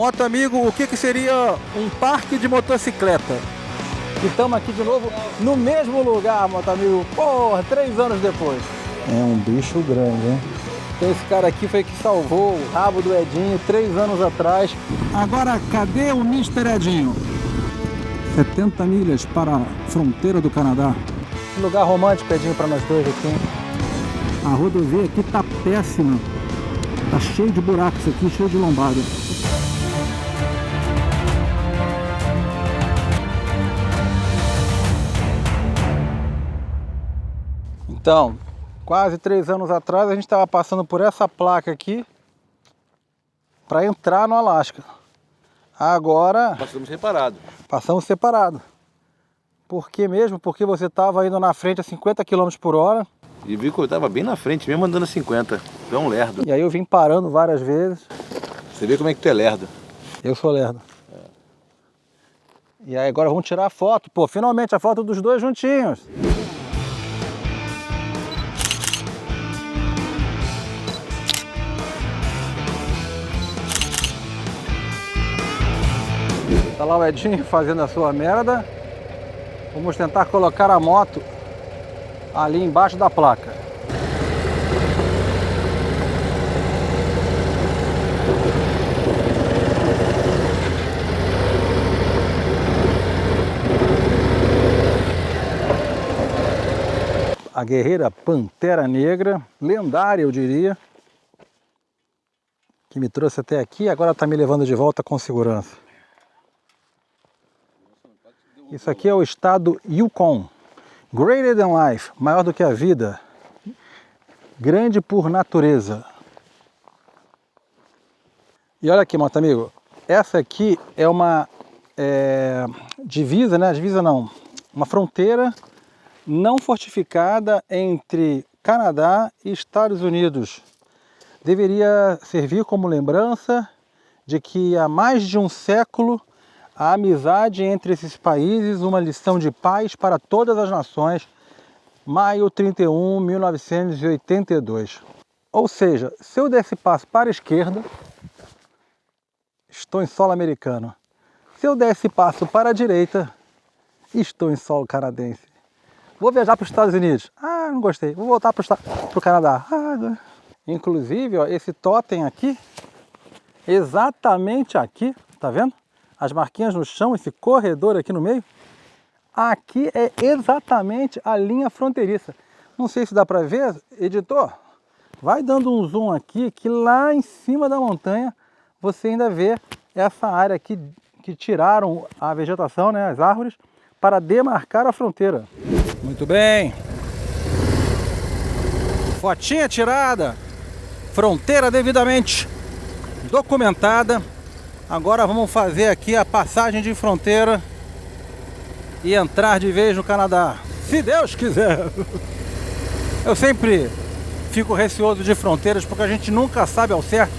Moto amigo, o que seria um parque de motocicleta? E estamos aqui de novo no mesmo lugar, moto amigo. Porra, 3 anos depois. É um bicho grande, hein? Então esse cara aqui foi que salvou o rabo do Edinho 3 anos atrás. Agora, cadê o Mr. Edinho? 70 milhas para a fronteira do Canadá. Que lugar romântico, Edinho, para nós dois aqui, hein? A rodovia aqui tá péssima. Tá cheio de buracos aqui, cheio de lombada. Então, quase 3 anos atrás a gente estava passando por essa placa aqui para entrar no Alasca. Agora... Passamos separado. Por que mesmo? Porque você estava indo na frente a 50 km por hora. E vi que eu estava bem na frente, mesmo andando a 50. Tu é um lerdo. E aí eu vim parando várias vezes. Você vê como é que tu é lerdo. Eu sou lerdo. E aí agora vamos tirar a foto. Pô, finalmente a foto dos dois juntinhos. Tá lá o Edinho fazendo a sua merda. Vamos tentar colocar a moto ali embaixo da placa. A guerreira Pantera Negra, lendária eu diria, que me trouxe até aqui e agora está me levando de volta com segurança. Isso aqui é o estado Yukon. Greater than life, maior do que a vida. Grande por natureza. E olha aqui, moto amigo. Essa aqui é uma divisa, né? Divisa não. Uma fronteira não fortificada entre Canadá e Estados Unidos. Deveria servir como lembrança de que há mais de um século a amizade entre esses países, uma lição de paz para todas as nações, maio 31, 1982. Ou seja, se eu desse passo para a esquerda, estou em solo americano. Se eu desse passo para a direita, estou em solo canadense. Vou viajar para os Estados Unidos. Ah, não gostei. Vou voltar para o Canadá. Inclusive, ó, esse totem aqui, exatamente aqui, tá vendo? As marquinhas no chão, esse corredor aqui no meio, aqui é exatamente a linha fronteiriça. Não sei se dá para ver, editor, vai dando um zoom aqui, que lá em cima da montanha você ainda vê essa área aqui que tiraram a vegetação, né, as árvores, para demarcar a fronteira. Muito bem. Fotinha tirada, fronteira devidamente documentada. Agora vamos fazer aqui a passagem de fronteira e entrar de vez no Canadá, se Deus quiser. Eu sempre fico receoso de fronteiras porque a gente nunca sabe ao certo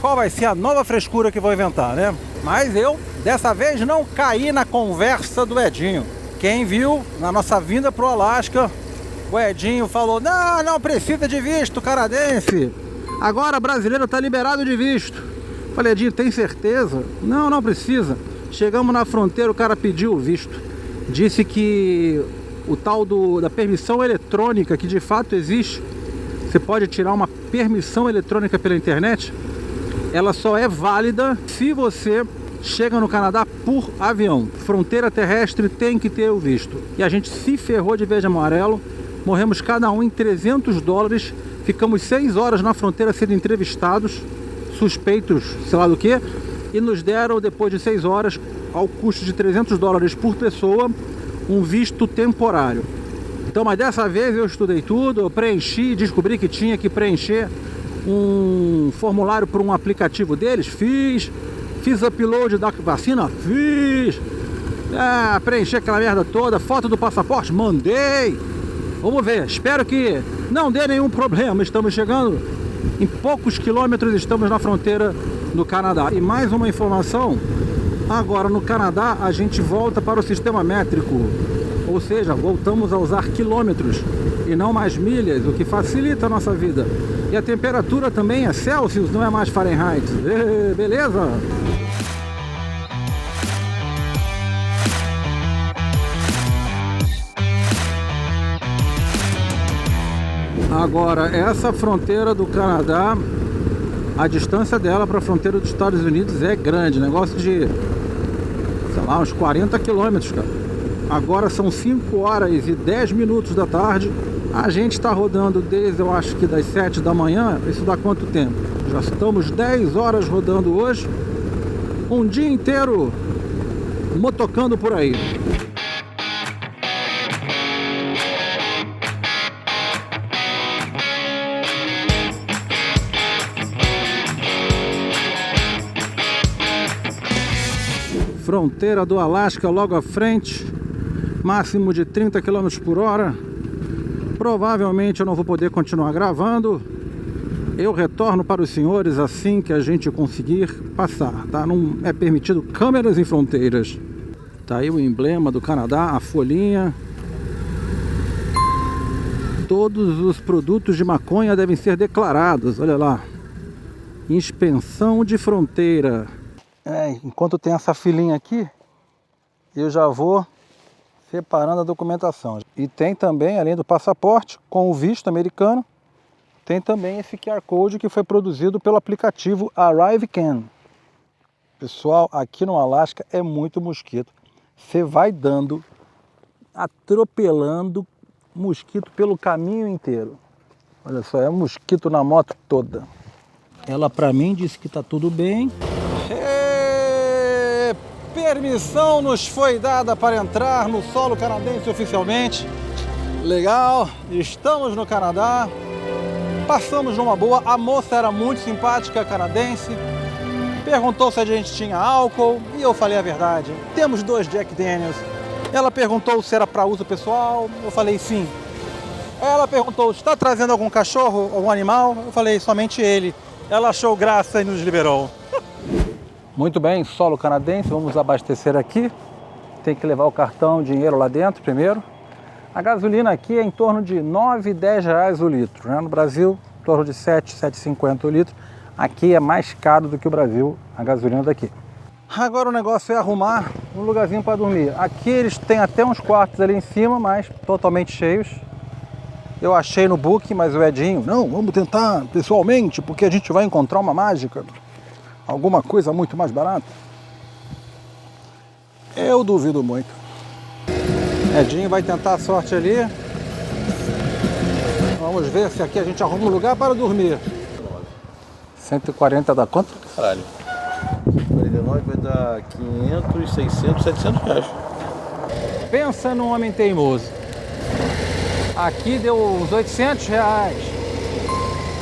qual vai ser a nova frescura que vão inventar, né? Mas eu, dessa vez, não caí na conversa do Edinho. Quem viu na nossa vinda pro Alasca, o Edinho falou: não precisa de visto canadense. Agora brasileiro tá liberado de visto. Falei: Edinho, tem certeza? Não precisa. Chegamos na fronteira, o cara pediu o visto. Disse que o tal da permissão eletrônica, que de fato existe, você pode tirar uma permissão eletrônica pela internet, ela só é válida se você chega no Canadá por avião. Fronteira terrestre tem que ter o visto. E a gente se ferrou de verde e amarelo, morremos cada um em $300, ficamos 6 horas na fronteira sendo entrevistados, suspeitos, sei lá do que, e nos deram, depois de 6 horas, ao custo de $300 por pessoa, um visto temporário. Então, mas dessa vez eu estudei tudo, eu preenchi, descobri que tinha que preencher um formulário por um aplicativo deles, fiz upload da vacina, preenchi aquela merda toda, foto do passaporte, mandei. Vamos ver, espero que não dê nenhum problema, estamos chegando. Em poucos quilômetros estamos na fronteira do Canadá. E mais uma informação, agora no Canadá a gente volta para o sistema métrico. Ou seja, voltamos a usar quilômetros e não mais milhas, o que facilita a nossa vida. E a temperatura também é Celsius, não é mais Fahrenheit. Beleza? Agora, essa fronteira do Canadá, a distância dela para a fronteira dos Estados Unidos é grande, negócio de, sei lá, uns 40 quilômetros, cara. Agora são 5 horas e 10 minutos da tarde. A gente está rodando desde, eu acho que das 7 da manhã. Isso dá quanto tempo? Já estamos 10 horas rodando hoje. Um dia inteiro motocando por aí. Fronteira do Alasca logo à frente, máximo de 30 km por hora. Provavelmente eu não vou poder continuar gravando. Eu retorno para os senhores assim que a gente conseguir passar, tá? Não é permitido câmeras em fronteiras. Tá aí o emblema do Canadá, a folhinha. Todos os produtos de maconha devem ser declarados, olha lá. Inspeção de fronteira. Enquanto tem essa filinha aqui, eu já vou separando a documentação. E tem também, além do passaporte, com o visto americano, tem também esse QR Code que foi produzido pelo aplicativo ArriveCan. Pessoal, aqui no Alasca é muito mosquito. Você vai dando, atropelando mosquito pelo caminho inteiro. Olha só, é mosquito na moto toda. Ela pra mim disse que tá tudo bem. Permissão nos foi dada para entrar no solo canadense oficialmente. Legal, estamos no Canadá. Passamos numa boa. A moça era muito simpática, canadense. Perguntou se a gente tinha álcool e eu falei a verdade. Temos 2 Jack Daniels. Ela perguntou se era para uso pessoal. Eu falei sim. Ela perguntou, está trazendo algum cachorro, algum animal? Eu falei, somente ele. Ela achou graça e nos liberou. Muito bem, solo canadense, vamos abastecer aqui. Tem que levar o cartão, dinheiro lá dentro primeiro. A gasolina aqui é em torno de 9, 10 reais o litro, né? No Brasil, em torno de 7, 7,50 o litro. Aqui é mais caro do que o Brasil, a gasolina daqui. Agora o negócio é arrumar um lugarzinho para dormir. Aqui eles têm até uns quartos ali em cima, mas totalmente cheios. Eu achei no Booking, mas o Edinho, não, vamos tentar pessoalmente, porque a gente vai encontrar uma mágica. Alguma coisa muito mais barata? Eu duvido muito. Edinho vai tentar a sorte ali. Vamos ver se aqui a gente arruma um lugar para dormir. 140 dá quanto? Caralho. 49 vai dar 500, 600, 700 reais. Pensa num homem teimoso. Aqui deu uns 800 reais.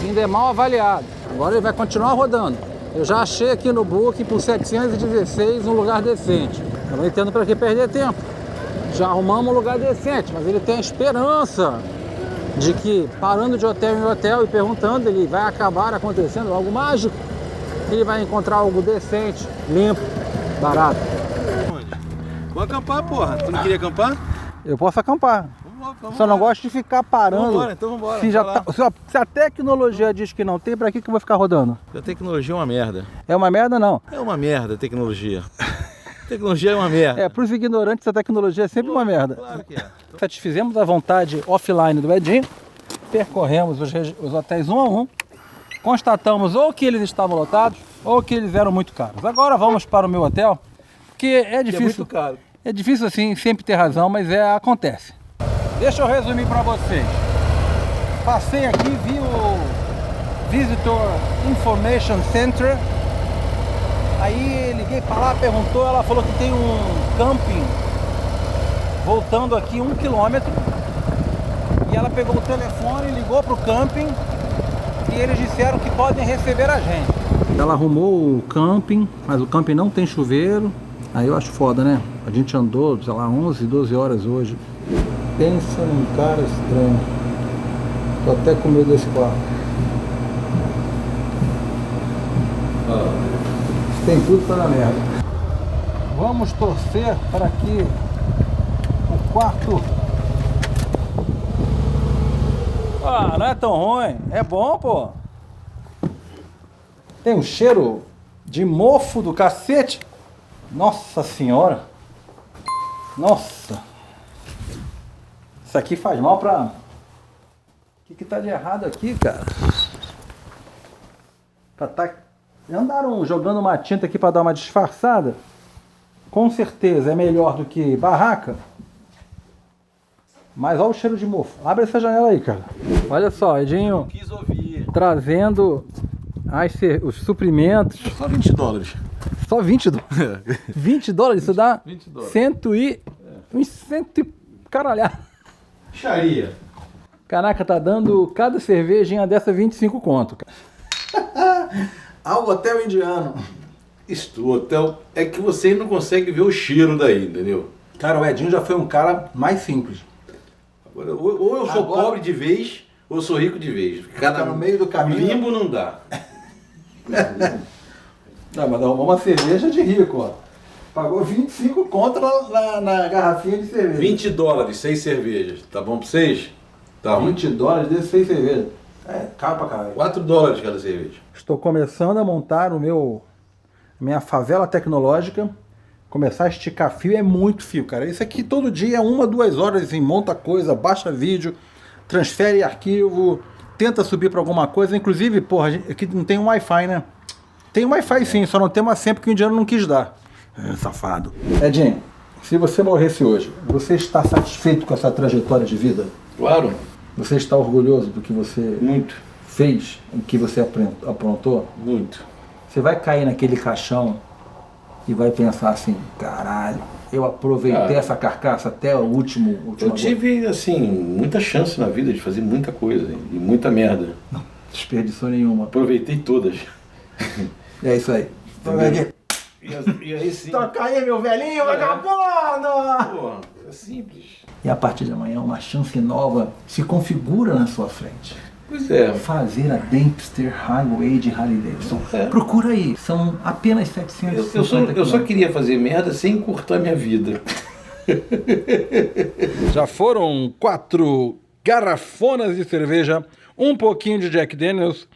Ainda é mal avaliado. Agora ele vai continuar rodando. Eu já achei aqui no Booking por 716 um lugar decente. Eu não entendo para que perder tempo. Já arrumamos um lugar decente, mas ele tem a esperança de que, parando de hotel em hotel e perguntando, ele vai acabar acontecendo algo mágico. Ele vai encontrar algo decente, limpo, barato. Vou acampar, porra. Tu não queria acampar? Eu posso acampar. Vamos Só não gosto de ficar parando. Vambora, então vambora. Se a tecnologia diz que não tem, pra que eu vou ficar rodando? A tecnologia é uma merda. É uma merda, não. É uma merda a tecnologia. Tecnologia é uma merda. Para os ignorantes, a tecnologia é sempre uma merda. Claro que é. Satisfizemos a vontade offline do Edinho, percorremos os hotéis um a um, constatamos ou que eles estavam lotados ou que eles eram muito caros. Agora vamos para o meu hotel, porque é difícil. É muito caro. É difícil assim, sempre ter razão, mas acontece. Deixa eu resumir para vocês. Passei aqui, vi o Visitor Information Center. Aí liguei para lá, perguntou, ela falou que tem um camping voltando aqui 1 quilômetro. E ela pegou o telefone, ligou para o camping e eles disseram que podem receber a gente. Ela arrumou o camping, mas o camping não tem chuveiro. Aí eu acho foda, né? A gente andou, sei lá, 11, 12 horas hoje. Pensa num cara estranho. Tô até com medo desse quarto. Tem tudo para dar merda. Vamos torcer para que o quarto. Ah, não é tão ruim. É bom, pô. Tem um cheiro de mofo do cacete. Nossa senhora. Nossa. Isso aqui faz mal pra... O que tá de errado aqui, cara? Andaram jogando uma tinta aqui pra dar uma disfarçada. Com certeza é melhor do que barraca. Mas olha o cheiro de mofo. Abre essa janela aí, cara. Olha só, Edinho Quis ouvir. trazendo os suprimentos. Só 20 dólares. Só 20 dólares? 20 dólares? Isso dá 20 dólares. uns cento e caralhar. Xaria. Caraca, tá dando cada cervejinha dessa 25 conto, cara. Ao hotel indiano. Isto, o hotel é que você não consegue ver o cheiro daí, entendeu? Cara, o Edinho já foi um cara mais simples. Agora, ou eu sou pobre de vez, ou eu sou rico de vez. Fica no meio do caminho. Limbo não dá. Não, mas arrumou uma cerveja de rico, ó. Pagou 25 conto na garrafinha de cerveja. 20 dólares, 6 cervejas. Tá bom pra vocês? Tá ruim? 20 dólares desses 6 cervejas. É, caro pra caralho. 4 dólares cada cerveja. Estou começando a montar minha favela tecnológica. Começar a esticar fio é muito fio, cara. Isso aqui todo dia é 1, 2 horas, assim, monta coisa, baixa vídeo, transfere arquivo, tenta subir para alguma coisa. Inclusive, porra, aqui não tem um Wi-Fi, né? Tem um Wi-Fi sim, só não tem uma senha porque o indiano não quis dar. É, safado. Edinho, se você morresse hoje, você está satisfeito com essa trajetória de vida? Claro. Você está orgulhoso do que você Muito. fez, o que você aprontou? Muito. Você vai cair naquele caixão e vai pensar assim, caralho, eu aproveitei essa carcaça até o último Eu tive, assim, muita chance na vida de fazer muita coisa e muita merda. Não desperdiçou nenhuma. Aproveitei todas. É isso aí. E aí sim. Toca aí, meu velhinho vagabundo! Pô, é simples. E a partir de amanhã uma chance nova se configura na sua frente. Pois é. Fazer a Dempster Highway de Harley-Davidson. É. Procura aí, são apenas 750 Eu só queria fazer merda sem encurtar minha vida. Já foram 4 garrafonas de cerveja, um pouquinho de Jack Daniels,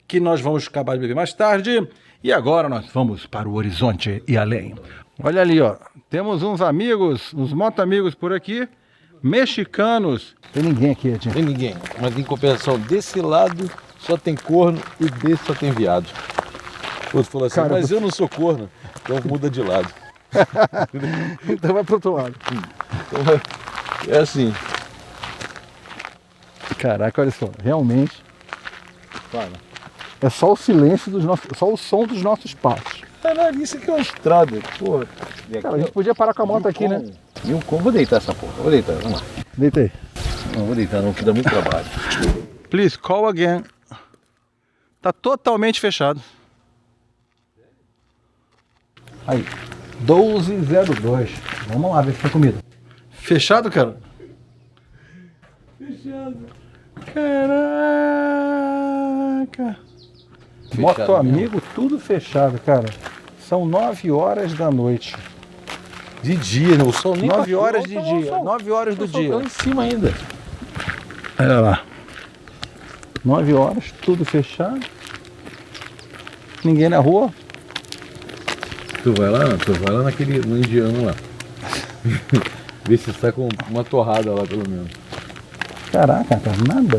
que nós vamos acabar de beber mais tarde. E agora nós vamos para o horizonte e além. Olha ali, ó. Temos uns amigos, uns moto-amigos por aqui, mexicanos. Tem ninguém aqui, Edinho. Tem ninguém, mas em compensação desse lado só tem corno e desse só tem viado. O outro falou assim, Cara, mas eu não sou corno, então muda de lado. Então vai pro outro lado. Então é assim. Caraca, olha só, realmente Fala. é só o silêncio dos nossos, só o som dos nossos passos. Caralho, isso aqui é uma estrada, porra. Cara, a gente podia parar com a moto aqui, né? E um com, vou deitar essa porra, vou deitar, vamos lá. Deitei. Não vou deitar não, que dá muito trabalho. Please call again. Tá totalmente fechado. Aí, 12:02. Vamos lá ver se tem comida. Fechado, cara? Fechado. Caraca. Fechado Moto amigo, tudo fechado, cara. São 9 horas da noite. De dia, né? O sol nem 9 bateu. horas de Olha o dia. sol. 9 horas do O sol dia. tá lá em cima ainda. Olha lá. 9 horas, tudo fechado. Ninguém na rua. Tu vai lá no indiano lá. Vê se sai com uma torrada lá pelo menos. Caraca, cara, nada.